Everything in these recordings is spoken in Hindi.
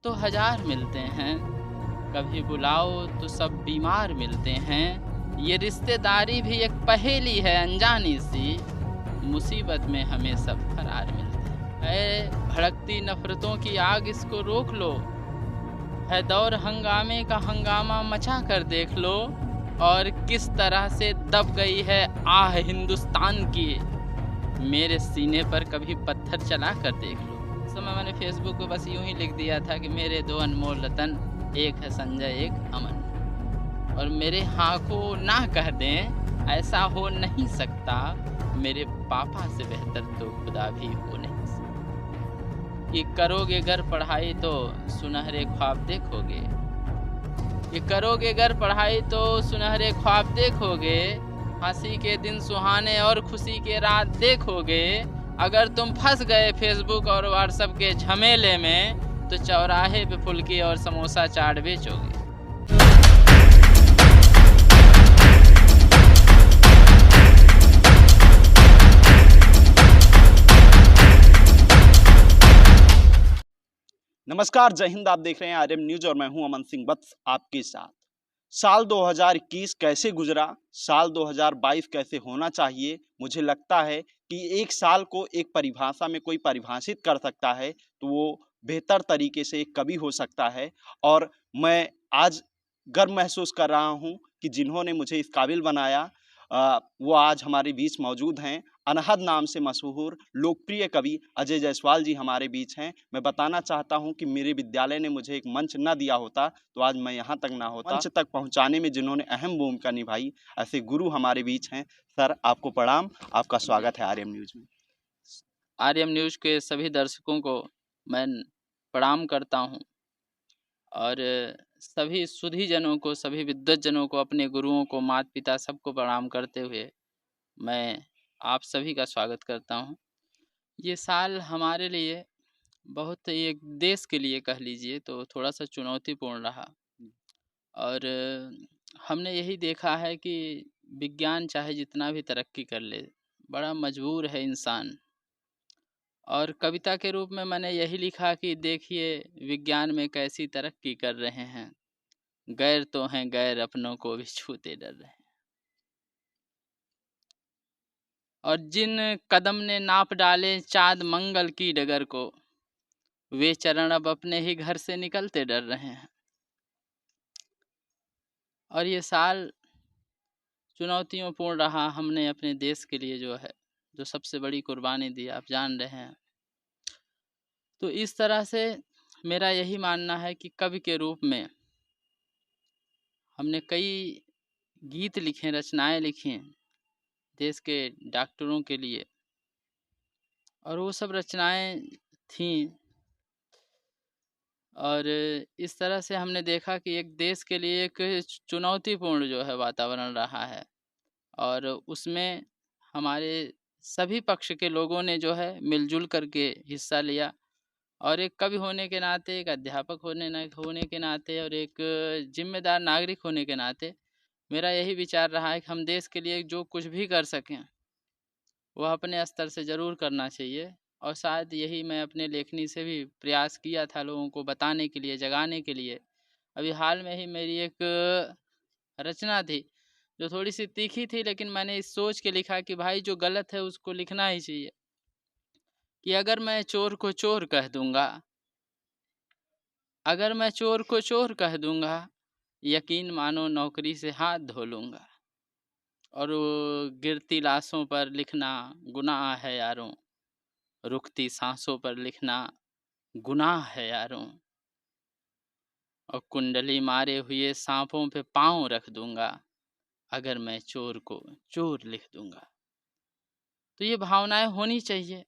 तो हजार मिलते हैं, कभी बुलाओ तो सब बीमार मिलते हैं। ये रिश्तेदारी भी एक पहेली है अनजानी सी, मुसीबत में हमें सब फरार मिलते हैं। भड़कती नफरतों की आग इसको रोक लो, है दौर हंगामे का हंगामा मचा कर देख लो, और किस तरह से दब गई है आह हिंदुस्तान की, मेरे सीने पर कभी पत्थर चला कर देख लो। उस समय मैंने फेसबुक पे बस यूं ही लिख दिया था कि मेरे दो अनमोल रतन, एक है संजय एक अमन, और मेरे हाँ को ना कह दें ऐसा हो नहीं सकता, मेरे पापा से बेहतर तो खुदा भी हो नहीं सकता। कि करोगे घर पढ़ाई तो सुनहरे ख्वाब देखोगे, कि करोगे घर पढ़ाई तो सुनहरे ख्वाब देखोगे, हंसी के दिन सुहाने और खुशी के रात देखोगे। अगर तुम फंस गए फेसबुक और व्हाट्सएप के झमेले में, तो चौराहे पे फुल्की और समोसा चाट बेचोगे। नमस्कार, जय हिंद। आप देख रहे हैं आरएम न्यूज और मैं हूं अमन सिंह वत्स आपके साथ। साल 2021 कैसे गुजरा, साल 2022 कैसे होना चाहिए, मुझे लगता है कि एक साल को एक परिभाषा में कोई परिभाषित कर सकता है तो वो बेहतर तरीके से एक कवि हो सकता है। और मैं आज गर्व महसूस कर रहा हूं कि जिन्होंने मुझे इस काबिल बनाया वो आज हमारे बीच मौजूद हैं। अनहद नाम से मशहूर लोकप्रिय कवि अजय जायसवाल जी हमारे बीच हैं। मैं बताना चाहता हूं कि मेरे विद्यालय ने मुझे एक मंच न दिया होता तो आज मैं यहाँ तक ना होता। मंच तक पहुँचाने में जिन्होंने अहम भूमिका निभाई, ऐसे गुरु हमारे बीच हैं। सर, आपको प्रणाम, आपका स्वागत है आरएम न्यूज में। आर्यम न्यूज के सभी दर्शकों को मैं प्रणाम करता हूं, और सभी सुधीजनों को, सभी विद्वज्जनों को, अपने गुरुओं को, माता पिता सबको प्रणाम करते हुए मैं आप सभी का स्वागत करता हूं। ये साल हमारे लिए बहुत, एक देश के लिए कह लीजिए तो थोड़ा सा चुनौतीपूर्ण रहा, और हमने यही देखा है कि विज्ञान चाहे जितना भी तरक्की कर ले, बड़ा मजबूर है इंसान। और कविता के रूप में मैंने यही लिखा कि देखिए विज्ञान में कैसी तरक्की कर रहे हैं, गैर तो हैं गैर, अपनों को भी छूते डर रहे हैं। और जिन कदम ने नाप डाले चाँद मंगल की डगर को, वे चरण अब अपने ही घर से निकलते डर रहे हैं। और ये साल चुनौतियों पूर्ण रहा। हमने अपने देश के लिए जो सबसे बड़ी कुर्बानी दी, आप जान रहे हैं। तो इस तरह से मेरा यही मानना है कि कवि के रूप में हमने कई गीत लिखे, रचनाएं लिखी देश के डॉक्टरों के लिए, और वो सब रचनाएं थीं। और इस तरह से हमने देखा कि एक देश के लिए एक चुनौतीपूर्ण वातावरण रहा है, और उसमें हमारे सभी पक्ष के लोगों ने मिलजुल करके हिस्सा लिया। और एक कवि होने के नाते, एक अध्यापक होने के नाते, और एक जिम्मेदार नागरिक होने के नाते मेरा यही विचार रहा है कि हम देश के लिए जो कुछ भी कर सकें वह अपने स्तर से ज़रूर करना चाहिए। और शायद यही मैं अपने लेखनी से भी प्रयास किया था लोगों को बताने के लिए, जगाने के लिए। अभी हाल में ही मेरी एक रचना थी जो थोड़ी सी तीखी थी, लेकिन मैंने इस सोच के लिखा कि भाई जो गलत है उसको लिखना ही चाहिए। कि अगर मैं चोर को चोर कह दूंगा, अगर मैं चोर को चोर कह दूंगा, यकीन मानो नौकरी से हाथ धो लूंगा। और वो गिरती लाशों पर लिखना गुनाह है यारों, रुकती सांसों पर लिखना गुनाह है यारों, और कुंडली मारे हुए सांपों पे पाँव रख दूंगा, अगर मैं चोर को चोर लिख दूंगा। तो ये भावनाएं होनी चाहिए।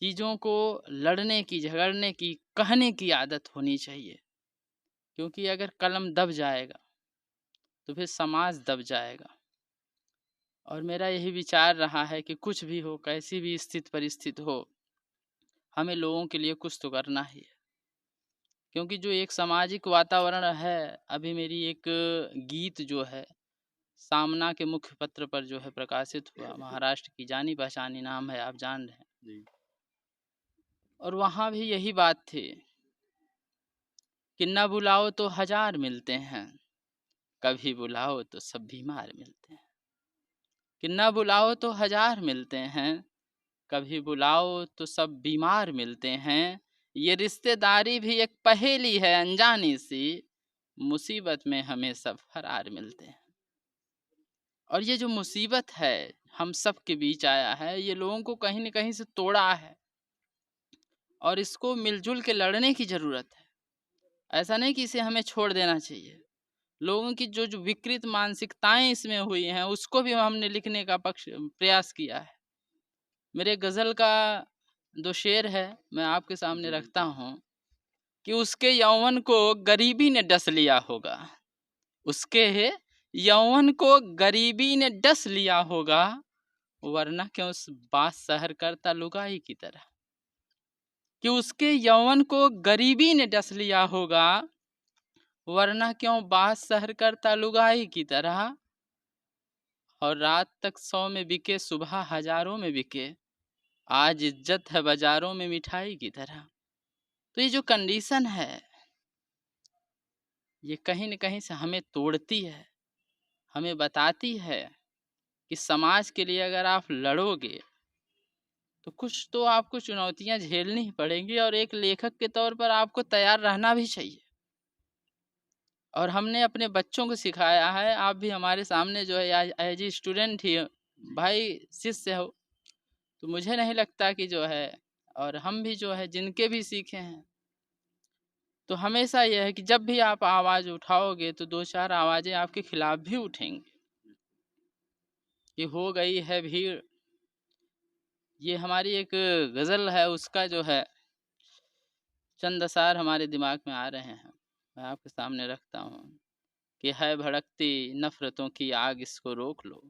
चीज़ों को लड़ने की, झगड़ने की, कहने की आदत होनी चाहिए। क्योंकि अगर कलम दब जाएगा तो फिर समाज दब जाएगा। और मेरा यही विचार रहा है कि कुछ भी हो, कैसी भी स्थिति परिस्थिति हो, हमें लोगों के लिए कुछ तो करना ही है। क्योंकि जो एक सामाजिक वातावरण है, अभी मेरी एक गीत सामना के मुख्य पत्र पर प्रकाशित हुआ, महाराष्ट्र की जानी पहचानी नाम है, आप जान रहे हैं। और वहाँ भी यही बात थी कि न बुलाओ तो हजार मिलते हैं, कभी बुलाओ तो सब बीमार मिलते हैं। कि न बुलाओ तो हजार मिलते हैं, कभी बुलाओ तो सब बीमार मिलते हैं। ये रिश्तेदारी भी एक पहेली है अनजानी सी, मुसीबत में हमें सब फरार मिलते हैं। और ये जो मुसीबत है हम सब के बीच आया है, ये लोगों को कहीं न कहीं से तोड़ा है और इसको मिलजुल के लड़ने की ज़रूरत है। ऐसा नहीं कि इसे हमें छोड़ देना चाहिए। लोगों की जो विकृत मानसिकताएँ इसमें हुई हैं, उसको भी हमने लिखने का प्रयास किया है। मेरे गज़ल का 2 शेर है, मैं आपके सामने रखता हूँ कि उसके यौवन को गरीबी ने डस लिया होगा। उसके यौवन को गरीबी ने डस लिया होगा, वरना क्यों उस बात सहर करता लुगाई की तरह। कि उसके यौवन को गरीबी ने डस लिया होगा, वरना क्यों बात सहर करता लुगाई की तरह। और रात तक 100 में बिके, सुबह हजारों में बिके, आज इज्जत है बाजारों में मिठाई की तरह। तो ये जो कंडीशन है, ये कहीं न कहीं से हमें तोड़ती है, हमें बताती है कि समाज के लिए अगर आप लड़ोगे, तो कुछ तो आपको चुनौतियाँ झेलनी ही पड़ेंगी और एक लेखक के तौर पर आपको तैयार रहना भी चाहिए। और हमने अपने बच्चों को सिखाया है, आप भी हमारे सामने जो है एज ए स्टूडेंट ही भाई शिष्य हो, तो मुझे नहीं लगता कि जो है, और हम भी जो है जिनके भी सीखे हैं, तो हमेशा यह है कि जब भी आप आवाज़ उठाओगे तो 2-4 आवाज़ें आपके खिलाफ भी उठेंगी। कि हो गई है भीड़, ये हमारी एक गज़ल है, उसका जो है चंद अशार हमारे दिमाग में आ रहे हैं, मैं आपके सामने रखता हूँ। कि है भड़कती नफ़रतों की आग, इसको रोक लो।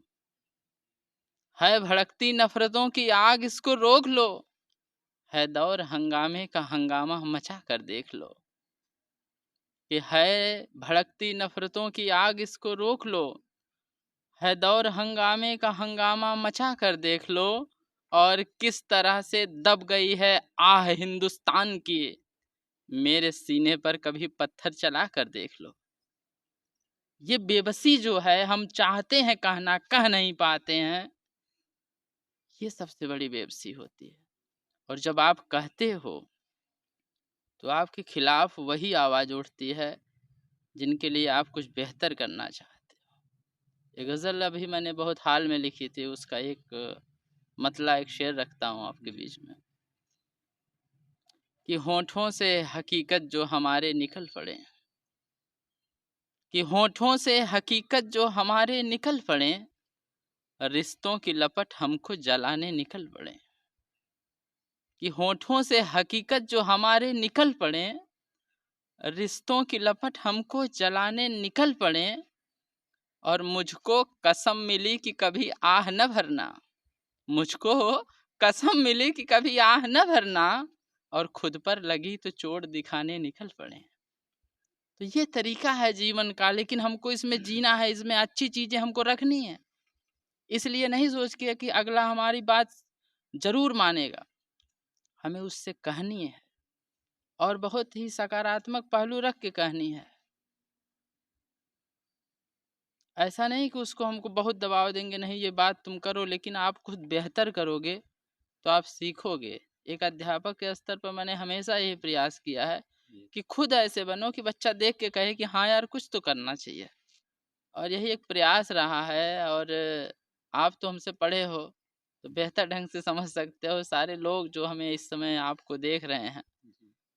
है भड़कती नफ़रतों की आग, इसको रोक लो। है दौर हंगामे का, हंगामा मचा कर देख लो। कि है भड़कती नफ़रतों की आग, इसको रोक लो। है दौर हंगामे का, हंगामा मचा कर देख लो। और किस तरह से दब गई है आह हिंदुस्तान की, मेरे सीने पर कभी पत्थर चला कर देख लो। ये बेबसी जो है, हम चाहते हैं कहना, कह नहीं पाते हैं, ये सबसे बड़ी बेबसी होती है। और जब आप कहते हो, तो आपके खिलाफ वही आवाज़ उठती है जिनके लिए आप कुछ बेहतर करना चाहते हो। ये गज़ल अभी मैंने बहुत हाल में लिखी थी, उसका एक मतला, एक शेर रखता हूँ आपके बीच में। कि होठों से हकीकत जो हमारे निकल पड़े, कि होठों से हकीकत जो हमारे निकल पड़े, रिश्तों की लपट हमको जलाने निकल पड़े। कि होठों से हकीकत जो हमारे निकल पड़े, रिश्तों की लपट हमको जलाने निकल पड़े। और मुझको कसम मिली कि कभी आह न भरना, मुझको कसम मिली कि कभी आह न भरना, और खुद पर लगी तो चोट दिखाने निकल पड़े। तो ये तरीका है जीवन का, लेकिन हमको इसमें जीना है, इसमें अच्छी चीज़ें हमको रखनी है। इसलिए नहीं सोच के कि अगला हमारी बात ज़रूर मानेगा, हमें उससे कहनी है और बहुत ही सकारात्मक पहलू रख के कहनी है। ऐसा नहीं कि उसको हमको बहुत दबाव देंगे, नहीं ये बात तुम करो, लेकिन आप खुद बेहतर करोगे तो आप सीखोगे। एक अध्यापक के स्तर पर मैंने हमेशा यही प्रयास किया है कि खुद ऐसे बनो कि बच्चा देख के कहे कि हाँ यार, कुछ तो करना चाहिए। और यही एक प्रयास रहा है। और आप तो हमसे पढ़े हो, तो बेहतर ढंग से समझ सकते हो। सारे लोग जो हमें इस समय आपको देख रहे हैं,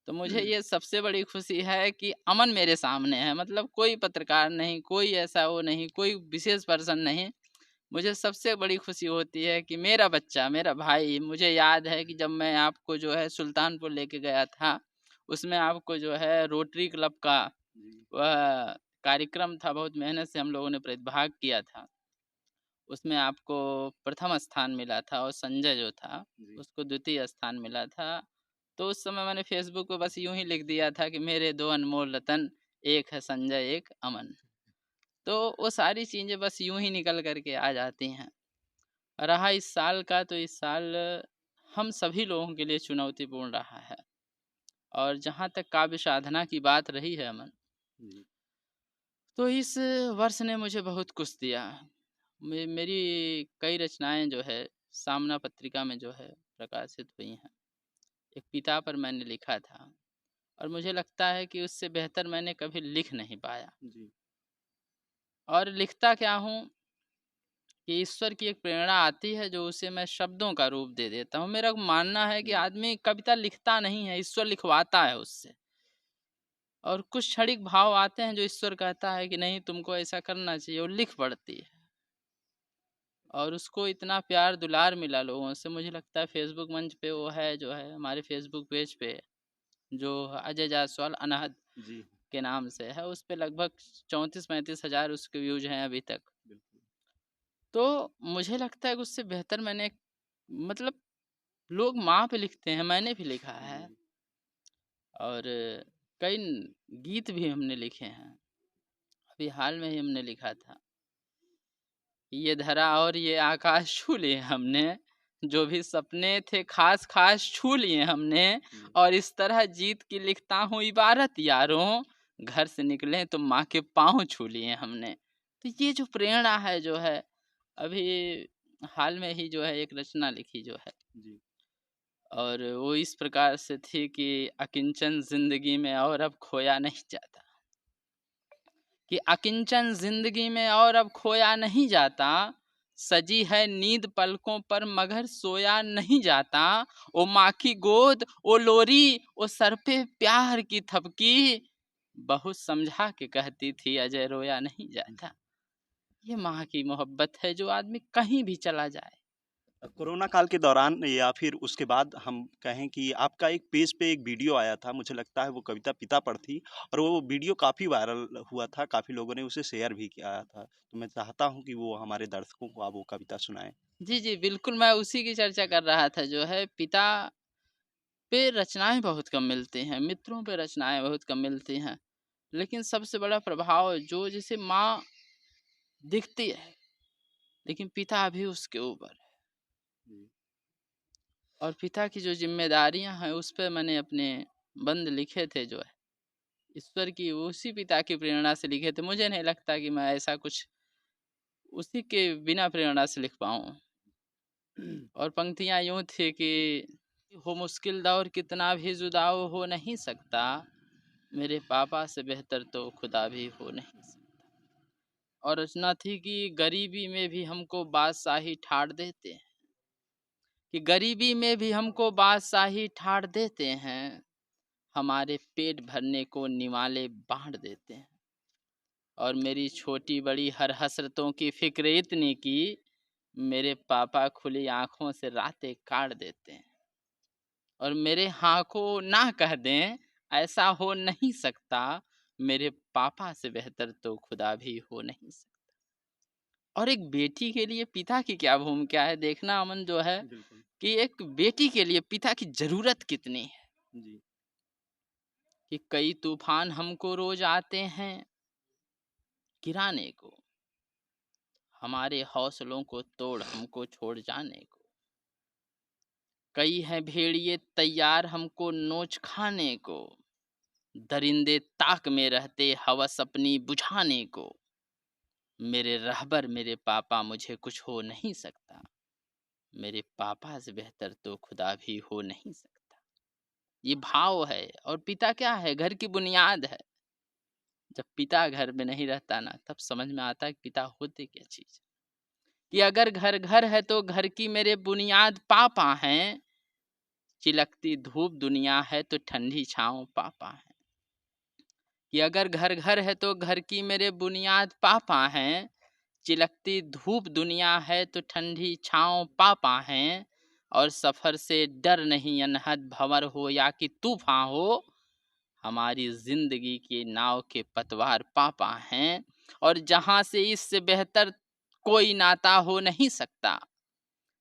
तो मुझे ये सबसे बड़ी खुशी है कि अमन मेरे सामने है। मतलब कोई पत्रकार नहीं, कोई ऐसा वो नहीं, कोई विशेष पर्सन नहीं। मुझे सबसे बड़ी खुशी होती है कि मेरा बच्चा, मेरा भाई, मुझे याद है कि जब मैं आपको जो है सुल्तानपुर लेके गया था, उसमें आपको जो है रोटरी क्लब का वह कार्यक्रम था, बहुत मेहनत से हम लोगों ने प्रतिभाग किया था। उसमें आपको प्रथम स्थान मिला था और संजय जो था, उसको द्वितीय स्थान मिला था। तो उस समय मैंने फ़ेसबुक पे बस यूँ ही लिख दिया था कि मेरे 2 अनमोल रतन, एक है संजय, एक अमन। तो वो सारी चीज़ें बस यूँ ही निकल कर के आ जाती हैं। रहा इस साल का, तो इस साल हम सभी लोगों के लिए चुनौतीपूर्ण रहा है। और जहाँ तक काव्य साधना की बात रही है अमन, जी, तो इस वर्ष ने मुझे बहुत कुछ दिया। मेरी कई रचनाएँ जो है सामना पत्रिका में जो है प्रकाशित हुई हैं। एक पिता पर मैंने लिखा था और मुझे लगता है कि उससे बेहतर मैंने कभी लिख नहीं पाया। जी, और लिखता क्या हूँ कि ईश्वर की एक प्रेरणा आती है जो उसे मैं शब्दों का रूप दे देता हूँ। मेरा मानना है कि जी, आदमी कविता लिखता नहीं है, ईश्वर लिखवाता है उससे। और कुछ क्षणिक भाव आते हैं जो ईश्वर कहता है कि नहीं तुमको ऐसा करना चाहिए, वो लिख पड़ती है। और उसको इतना प्यार दुलार मिला लोगों से, मुझे लगता है फेसबुक मंच पे वो है जो है हमारे फेसबुक पेज पे जो अजय जायसवाल अनहद जी, के नाम से है, उस पे लगभग 34-35 हज़ार उसके व्यूज हैं अभी तक। बिल्कुल। तो मुझे लगता है कि उससे बेहतर मैंने मतलब लोग माँ पे लिखते हैं, मैंने भी लिखा है। जी, और कई गीत भी हमने लिखे हैं। अभी हाल में ही हमने लिखा था, ये धरा और ये आकाश छू लिए हमने, जो भी सपने थे खास खास छू लिए हमने। जी, और इस तरह जीत की लिखता हूँ इबारत यारों, घर से निकले तो माँ के पाँव छू लिए हमने। तो ये जो प्रेरणा है जो है, अभी हाल में ही जो है एक रचना लिखी जो है, जी, और वो इस प्रकार से थी कि अकिंचन जिंदगी में और अब खोया नहीं जाता, कि अकिंचन जिंदगी में और अब खोया नहीं जाता, सजी है नींद पलकों पर मगर सोया नहीं जाता। ओ माँ की गोद, ओ लोरी, ओ सर पे प्यार की थपकी, बहुत समझा के कहती थी अजय रोया नहीं जाता। ये माँ की मोहब्बत है जो आदमी कहीं भी चला जाए। कोरोना काल के दौरान या फिर उसके बाद हम कहें कि आपका एक पेज पे एक वीडियो आया था, मुझे लगता है वो कविता पिता पर थी और वो वीडियो काफ़ी वायरल हुआ था, काफ़ी लोगों ने उसे शेयर भी किया था। तो मैं चाहता हूँ कि वो हमारे दर्शकों को आप वो कविता सुनाएँ। जी जी बिल्कुल, मैं उसी की चर्चा कर रहा था। जो है पिता पे रचनाएं बहुत कम मिलती हैं, मित्रों पे रचनाएं बहुत कम मिलती हैं, लेकिन सबसे बड़ा प्रभाव जो जैसे माँ दिखती है, लेकिन पिता भी उसके ऊपर है। जी, और पिता की जो जिम्मेदारियां हैं उस पर मैंने अपने बंद लिखे थे जो है, ईश्वर की उसी पिता की प्रेरणा से लिखे थे। मुझे नहीं लगता कि मैं ऐसा कुछ उसी के बिना प्रेरणा से लिख पाऊँ। और पंक्तियाँ यूँ थी कि हो मुश्किल दौर कितना भी जुदाओ हो नहीं सकता, मेरे पापा से बेहतर तो खुदा भी हो नहीं सकता। और रचना थी कि गरीबी में भी हमको बादशाही ठाड़ देते हैं, कि गरीबी में भी हमको बादशाही ठाड़ देते हैं, हमारे पेट भरने को निवाले बाँट देते हैं। और मेरी छोटी बड़ी हर हसरतों की फ़िक्र इतनी की, मेरे पापा खुली आँखों से रातें काट देते हैं। और मेरे हाँ को ना कह दें, ऐसा हो नहीं सकता, मेरे पापा से बेहतर तो खुदा भी हो नहीं सकता। और एक बेटी के लिए पिता की क्या भूमिका है देखना अमन जो है, बिल्कुल। कि एक बेटी के लिए पिता की ज़रूरत कितनी है। जी, कि कई तूफ़ान हमको रोज़ आते हैं गिराने को, हमारे हौसलों को तोड़ हमको छोड़ जाने को। कई हैं भेड़िए तैयार हमको नोच खाने को, दरिंदे ताक में रहते हवस अपनी बुझाने को। मेरे रहबर मेरे पापा मुझे कुछ हो नहीं सकता, मेरे पापा से बेहतर तो खुदा भी हो नहीं सकता। ये भाव है। और पिता क्या है? घर की बुनियाद है। जब पिता घर में नहीं रहता ना, तब समझ में आता है कि पिता होते क्या चीज़। कि अगर घर घर है तो घर की मेरे बुनियाद पापा हैं, चिलकती धूप दुनिया है तो ठंडी छाँव पापा हैं। कि अगर घर घर है तो घर की मेरे बुनियाद पापा हैं, चिलकती धूप दुनिया है तो ठंडी छाँव पापा हैं। और सफ़र से डर नहीं अनहद भंवर हो या कि तूफान हो, हमारी ज़िंदगी के नाव के पतवार पापा हैं। और जहाँ से इससे बेहतर कोई नाता हो नहीं सकता,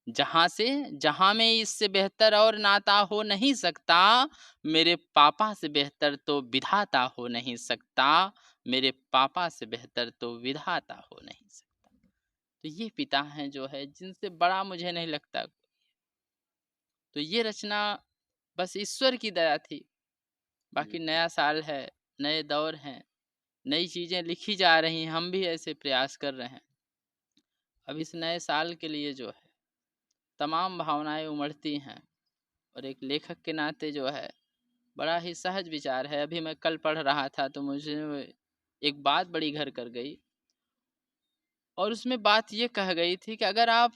जहाँ में इससे बेहतर और नाता हो नहीं सकता, मेरे पापा से बेहतर तो विधाता हो नहीं सकता, मेरे पापा से बेहतर तो विधाता हो नहीं सकता। तो ये पिता हैं जो है जिनसे बड़ा मुझे नहीं लगता। तो ये रचना बस ईश्वर की दया थी बाकी नया साल है, नए दौर हैं, नई चीज़ें लिखी जा रही हैं, हम भी ऐसे प्रयास कर रहे हैं। अब इस नए साल के लिए जो है तमाम भावनाएं उमड़ती हैं और एक लेखक के नाते जो है बड़ा ही सहज विचार है। अभी मैं कल पढ़ रहा था तो मुझे एक बात बड़ी घर कर गई और उसमें बात ये कह गई थी कि अगर आप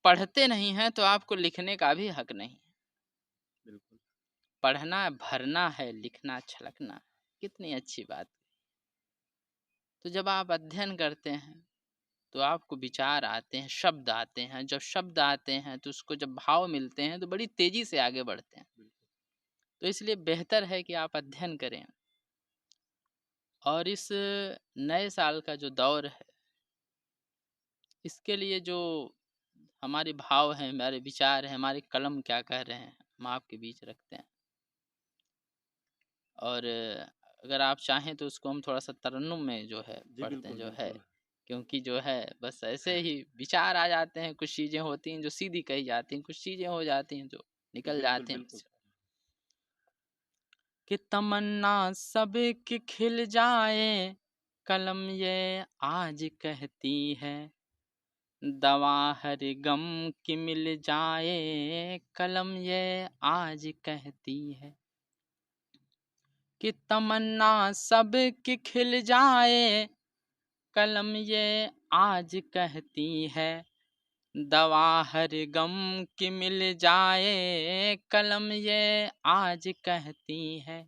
पढ़ते नहीं हैं तो आपको लिखने का भी हक नहीं है। बिल्कुल। पढ़ना भरना है, लिखना छलकना। कितनी अच्छी बात। तो जब आप अध्ययन करते हैं तो आपको विचार आते हैं, शब्द आते हैं। जब शब्द आते हैं तो उसको जब भाव मिलते हैं तो बड़ी तेजी से आगे बढ़ते हैं। तो इसलिए बेहतर है कि आप अध्ययन करें। और इस नए साल का जो दौर है इसके लिए जो हमारे भाव हैं, हमारे विचार हैं, हमारे कलम क्या कह रहे हैं, हम आपके बीच रखते हैं। और अगर आप चाहें तो उसको हम थोड़ा सा तरन्नुम में जो है जी पढ़ते हैं बिल्कुल, जो है, बिल्कुल। क्योंकि जो है बस ऐसे ही विचार आ जाते हैं। कुछ चीज़ें होती हैं जो सीधी कही जाती हैं, कुछ चीज़ें हो जाती हैं जो निकल बिल्कुल, जाते हैं बिल्कुल। कि तमन्ना सब की खिल जाए, कलम ये आज कहती है। दवा हर गम की मिल जाए, कलम ये आज कहती है। कि तमन्ना सब की खिल जाए, कलम ये आज कहती है। दवा हर गम की मिल जाए, कलम ये आज कहती है।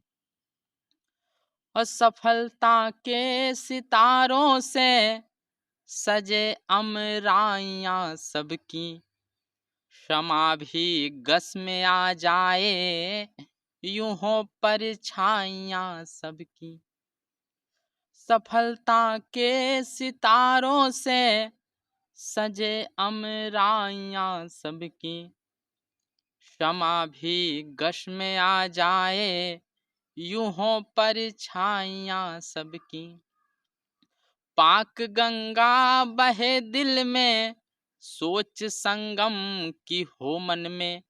और सफलता के सितारों से सजे अमराइयाँ सबकी, क्षमा भी गस में आ जाए, यूं हो परछाइयाँ सबकी। सफलता के सितारों से सजे अमराइयाँ सबकी, क्षमा भी गश में आ जाए, यूं हो परछाइयाँ सबकी। पाक गंगा बहे दिल में, सोच संगम की हो मन में,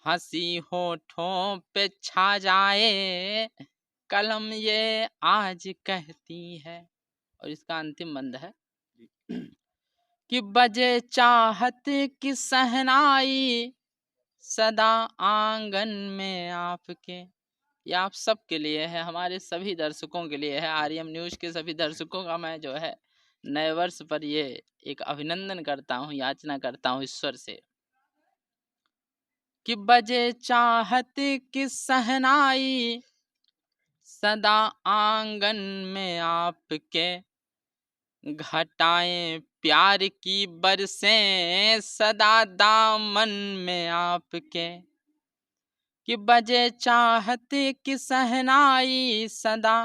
हंसी होठों पे छा जाए, कलम ये आज कहती है। और इसका अंतिम बंद है कि बजे चाहत की सहनाई, सदा आंगन में आपके। ये आप सबके लिए है, हमारे सभी दर्शकों के लिए है। आर्यम न्यूज के सभी दर्शकों का मैं जो है नए वर्ष पर ये एक अभिनंदन करता हूँ, याचना करता हूँ ईश्वर से कि बजे चाहत की सहनाई, सदा आंगन में आपके। घटाएं प्यार की बरसें सदा दामन में आपके। कि बजे चाहत की सहनाई, सदा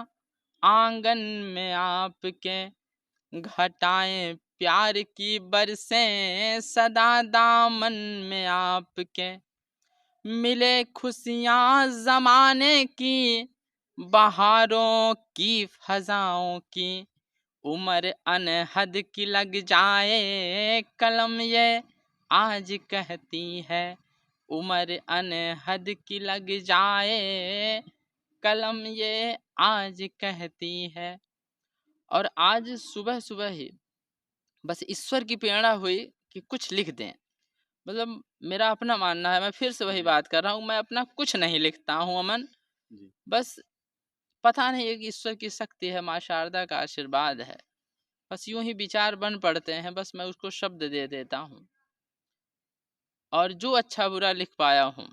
आंगन में आपके। घटाएं प्यार की बरसें सदा दामन में आपके। मिले खुशियाँ जमाने की, बहारों की फजाओं की। उम्र अनहद की लग जाए, कलम ये आज कहती है। उम्र अनहद की लग जाए, कलम ये आज कहती है। और आज सुबह सुबह ही बस ईश्वर की प्रेरणा हुई कि कुछ लिख दें। मतलब मेरा अपना मानना है, मैं फिर से वही जी। बात कर रहा हूँ, मैं अपना कुछ नहीं लिखता हूँ अमन। जी। बस पता नहीं, एक ईश्वर की शक्ति है, माँ शारदा का आशीर्वाद है। बस यूं ही विचार बन पड़ते हैं, बस मैं उसको शब्द दे देता हूँ और जो अच्छा बुरा लिख पाया हूँ,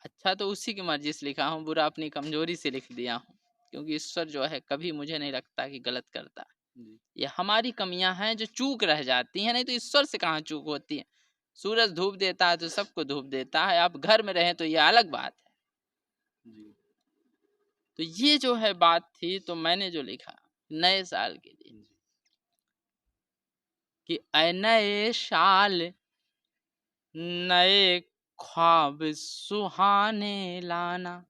अच्छा तो उसी की मर्जी से लिखा हूँ, बुरा अपनी कमजोरी से लिख दिया हूँ। क्योंकि ईश्वर जो है कभी मुझे नहीं लगता कि गलत करता। जी। ये हमारी कमियां हैं जो चूक रह जाती हैं, नहीं तो ईश्वर से कहाँ चूक होती है। सूरज धूप देता है तो सबको धूप देता है, आप घर में रहें तो ये अलग बात है। जी। तो ये जो है बात थी, तो मैंने जो लिखा नए साल के लिए जी। कि ऐ नए साल नए ख्वाब सुहाने लाना।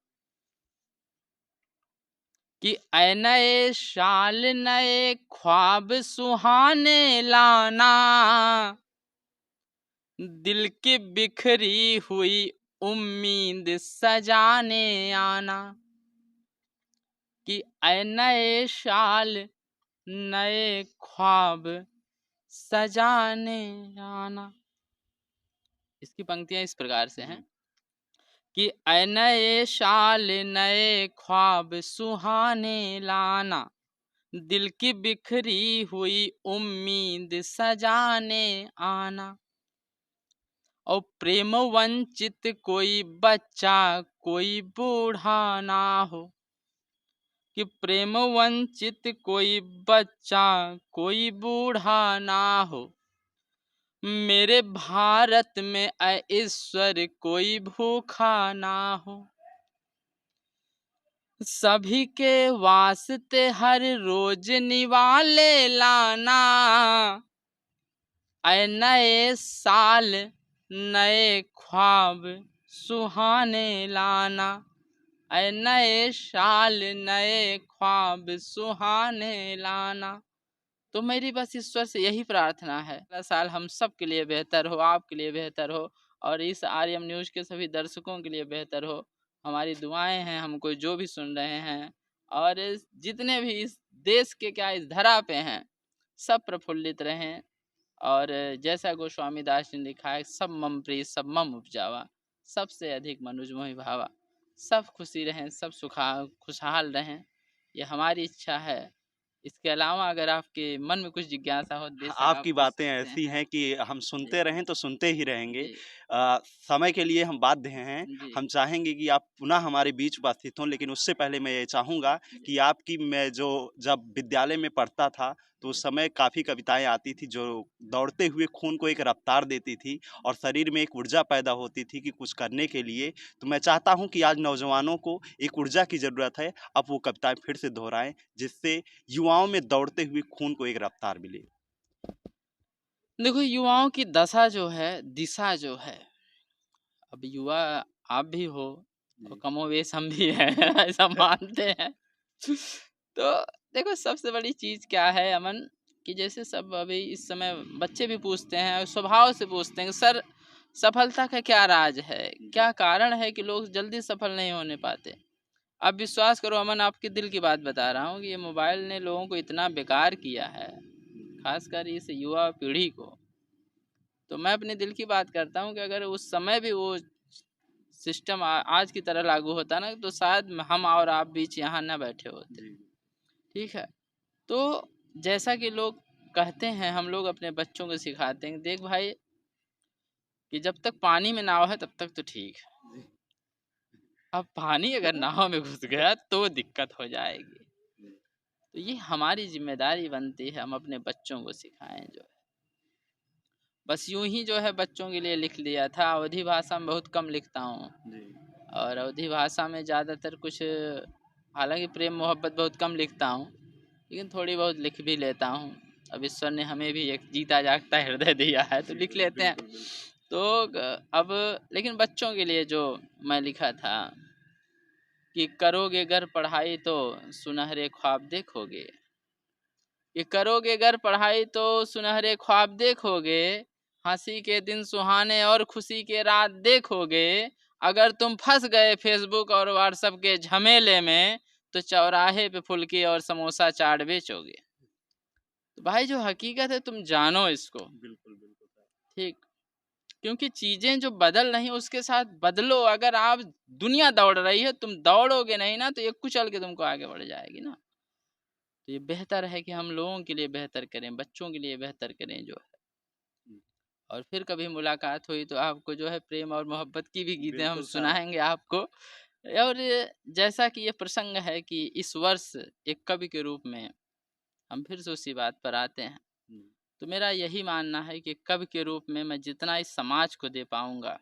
कि ऐ नए साल नए ख्वाब सुहाने लाना। दिल की बिखरी हुई उम्मीद सजाने आना, कि ऐ नए साल नए ख्वाब सजाने आना। इसकी पंक्तियां इस प्रकार से हैं कि ऐ नए साल नए ख्वाब सुहाने लाना, दिल की बिखरी हुई उम्मीद सजाने आना। और प्रेम वंचित कोई बच्चा कोई बूढ़ा ना हो, कि प्रेम वंचित कोई बच्चा कोई बूढ़ा ना हो, मेरे भारत में ऐ ईश्वर कोई भूखा ना हो। सभी के वास्ते हर रोज निवाले लाना, ऐ नए साल नए ख्वाब सुहाने लाना, ऐ नए साल नए ख्वाब सुहाने लाना। तो मेरी बस ईश्वर से यही प्रार्थना है, अगला साल हम सब के लिए बेहतर हो, आपके लिए बेहतर हो, और इस आर्यम न्यूज़ के सभी दर्शकों के लिए बेहतर हो। हमारी दुआएं हैं हमको जो भी सुन रहे हैं, और जितने भी इस देश के क्या इस धरा पे हैं, सब प्रफुल्लित रहें। और जैसा गोस्वामी दास जी ने लिखा है, सब मम प्रिय सब मम उपजावा, सबसे अधिक मनुज मोहि भावा। सब खुशी रहें, सब खुशहाल रहें, ये हमारी इच्छा है। इसके अलावा अगर आपके मन में कुछ जिज्ञासा हो, बेशक आप आपकी पूछ बातें सकते ऐसी हैं। हैं कि हम जी सुनते रहें तो सुनते ही रहेंगे। जी समय के लिए हम बाध्य हैं। जी हम चाहेंगे कि आप पुनः हमारे बीच उपस्थित हों, लेकिन उससे पहले मैं ये चाहूँगा कि आपकी मैं जो जब विद्यालय में पढ़ता था, तो उस समय काफ़ी कविताएँ आती थी जो दौड़ते हुए खून को एक रफ्तार देती थी और शरीर में एक ऊर्जा पैदा होती थी कि कुछ करने के लिए। तो मैं चाहता हूँ कि आज नौजवानों को एक ऊर्जा की ज़रूरत है, अब वो कविताएँ फिर से दोहराएँ, जिससे युवाओं में दौड़ते हुए खून को एक रफ्तार मिले। देखो, युवाओं की दशा जो है, दिशा जो है, अब युवा आप भी हो और कमोवेश हम भी हैं ऐसा मानते हैं। तो देखो, सबसे बड़ी चीज़ क्या है अमन, कि जैसे सब अभी इस समय बच्चे भी पूछते हैं और स्वभाव से पूछते हैं, सर सफलता का क्या राज है, क्या कारण है कि लोग जल्दी सफल नहीं होने पाते। आप विश्वास करो अमन, आपके दिल की बात बता रहा हूँ कि ये मोबाइल ने लोगों को इतना बेकार किया है, खासकर इस युवा पीढ़ी को। तो मैं अपने दिल की बात करता हूँ कि अगर उस समय भी वो सिस्टम आज की तरह लागू होता ना, तो शायद हम और आप बीच यहाँ ना बैठे होते। ठीक है, तो जैसा कि लोग कहते हैं, हम लोग अपने बच्चों को सिखाते हैं, देख भाई कि जब तक पानी में नाव है तब तक तो ठीक है, अब पानी अगर नाव में घुस गया तो दिक्कत हो जाएगी। तो ये हमारी जिम्मेदारी बनती है, हम अपने बच्चों को सिखाएं। जो है बस यूं ही जो है बच्चों के लिए लिख लिया था। अवधी भाषा में बहुत कम लिखता हूँ, और अवधी भाषा में ज़्यादातर कुछ, हालांकि प्रेम मोहब्बत बहुत कम लिखता हूँ, लेकिन थोड़ी बहुत लिख भी लेता हूँ। अब ईश्वर ने हमें भी एक जीता जागता हृदय दिया है तो लिख लेते हैं। तो अब लेकिन बच्चों के लिए जो मैं लिखा था कि करोगे अगर पढ़ाई तो सुनहरे ख्वाब देखोगे, कि करोगे अगर पढ़ाई तो सुनहरे ख्वाब देखोगे, हंसी के दिन सुहाने और खुशी के रात देखोगे। अगर तुम फंस गए फेसबुक और व्हाट्सएप के झमेले में, तो चौराहे पे फुल्की और समोसा चाट बेचोगे। तो भाई जो हकीकत है तुम जानो इसको, बिल्कुल बिल्कुल ठीक, क्योंकि चीजें जो बदल रही हैं उसके साथ बदलो। अगर आप दुनिया दौड़ रही है, तुम दौड़ोगे नहीं ना, तो ये कुचल के तुमको आगे बढ़ जाएगी ना। तो ये बेहतर है कि हम लोगों के लिए बेहतर करें, बच्चों के लिए बेहतर करें जो है। और फिर कभी मुलाकात हुई तो आपको जो है प्रेम और मोहब्बत की भी गीतें हम बिल्कुल सर। सुनाएंगे आपको। और जैसा कि ये प्रसंग है कि इस वर्ष एक कवि के रूप में हम फिर से उसी बात पर आते हैं, तो मेरा यही मानना है कि कवि के रूप में मैं जितना इस समाज को दे पाऊंगा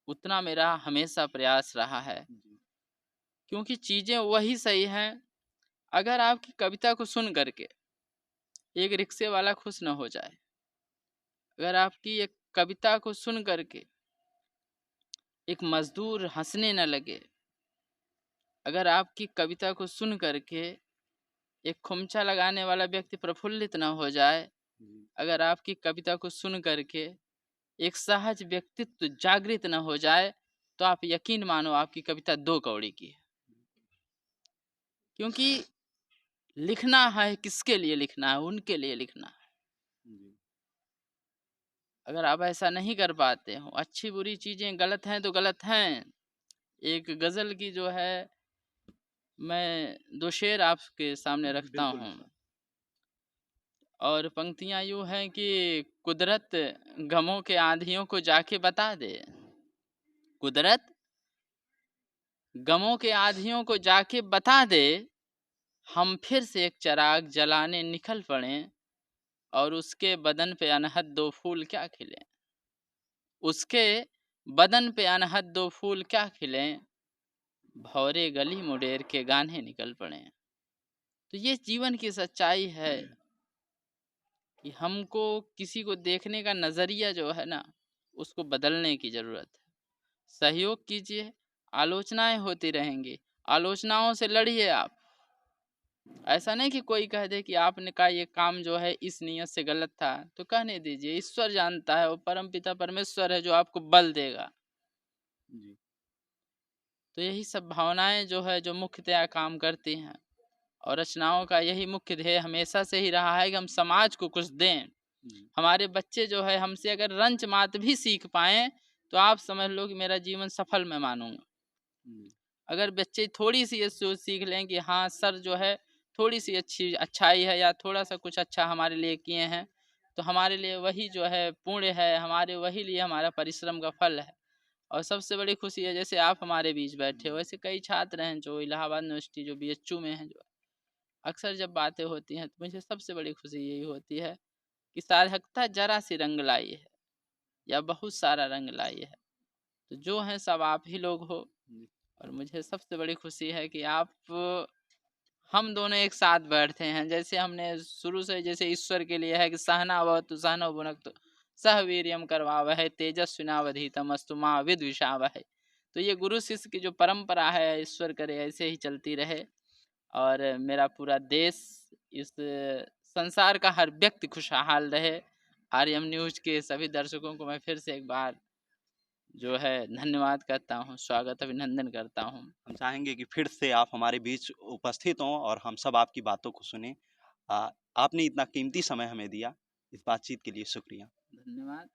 उतना मेरा हमेशा प्रयास रहा है। क्योंकि चीज़ें वही सही हैं। अगर आपकी कविता को सुन करके एक रिक्शे वाला खुश न हो जाए, अगर आपकी एक कविता को सुन करके एक मजदूर हंसने न लगे, अगर आपकी कविता को सुन करके एक खुमचा लगाने वाला व्यक्ति प्रफुल्लित न हो जाए, अगर आपकी कविता को सुन करके एक सहज व्यक्तित्व जागृत न हो जाए, तो आप यकीन मानो आपकी कविता 2 कौड़ी की है। क्योंकि लिखना है, किसके लिए लिखना है? उनके लिए लिखना है। जी। अगर आप ऐसा नहीं कर पाते हो, अच्छी-बुरी चीज़ें गलत हैं तो गलत हैं। एक गज़ल की जो है मैं 2 शेर आपके सामने रखता बिल्कुल हूँ सर। और पंक्तियाँ यूँ हैं कि कुदरत गमों के आँधियों को जाके बता दे। कुदरत गमों के आँधियों को जाके बता दे, हम फिर से एक चिराग जलाने निकल पड़ें और उसके बदन पे अनहद 2 फूल क्या खिलें। उसके बदन पे अनहद 2 फूल क्या खिलें, भौरे गली मुडेर के गाने निकल पड़ें। तो ये जीवन की सच्चाई है कि हमको किसी को देखने का नज़रिया जो है ना, उसको बदलने की ज़रूरत है। सहयोग कीजिए, आलोचनाएँ होती रहेंगी, आलोचनाओं से लड़िए आप। ऐसा नहीं कि कोई कह दे कि आपने कहा ये काम जो है इस नियत से गलत था, तो कहने दीजिए, ईश्वर जानता है, वो परमपिता परमेश्वर है जो आपको बल देगा। जी। तो यही सब भावनाएँ जो है जो मुख्यतया काम करती हैं और रचनाओं का यही मुख्य ध्येय हमेशा से ही रहा है कि हम समाज को कुछ दें। जी। हमारे बच्चे जो है हमसे अगर रंच मात भी सीख पाएँ, तो आप समझ लो कि मेरा जीवन सफल मैं मानूँगा। जी। अगर बच्चे थोड़ी-सी ये सोच सीख लें कि हाँ, सर जो है थोड़ी-सी अच्छी अच्छाई है या थोड़ा-सा कुछ अच्छा हमारे लिए किए हैं, तो हमारे लिए वही जो है पुण्य है, हमारे वही लिए हमारा परिश्रम का फल है। और सबसे बड़ी खुशी है जैसे आप हमारे बीच बैठे हो, ऐसे कई छात्र हैं जो इलाहाबाद यूनिवर्सिटी जो बीएचयू में हैं जो अक्सर जब बातें होती हैं, तो मुझे सबसे बड़ी खुशी यही होती है कि सार्थकता ज़रा-सी रंग लाई है या बहुत सारा रंग लाई है। तो जो हैं सब आप ही लोग हो जी। और मुझे सबसे बड़ी खुशी है कि आप हम दोनों एक साथ बैठते हैं। जैसे हमने शुरू से जैसे ईश्वर के लिए है कि सहना भवतु सहनौ भुनक्तु सह वीर्यम करवावहै तेजस्विनावधीतमस्तु मा विद्विषावहै। तो ये गुरु शिष्य की जो परंपरा है ईश्वर करे ऐसे ही चलती रहे और मेरा पूरा देश इस संसार का हर व्यक्ति खुशहाल रहे। आर्यम न्यूज़ के सभी दर्शकों को मैं फिर से एक बार जो है धन्यवाद करता हूँ, स्वागत अभिनंदन करता हूँ। हम चाहेंगे कि फिर से आप हमारे बीच उपस्थित हों और हम सब आपकी बातों को सुनें। आपने इतना कीमती समय हमें दिया, इस बातचीत के लिए शुक्रिया। धन्यवाद।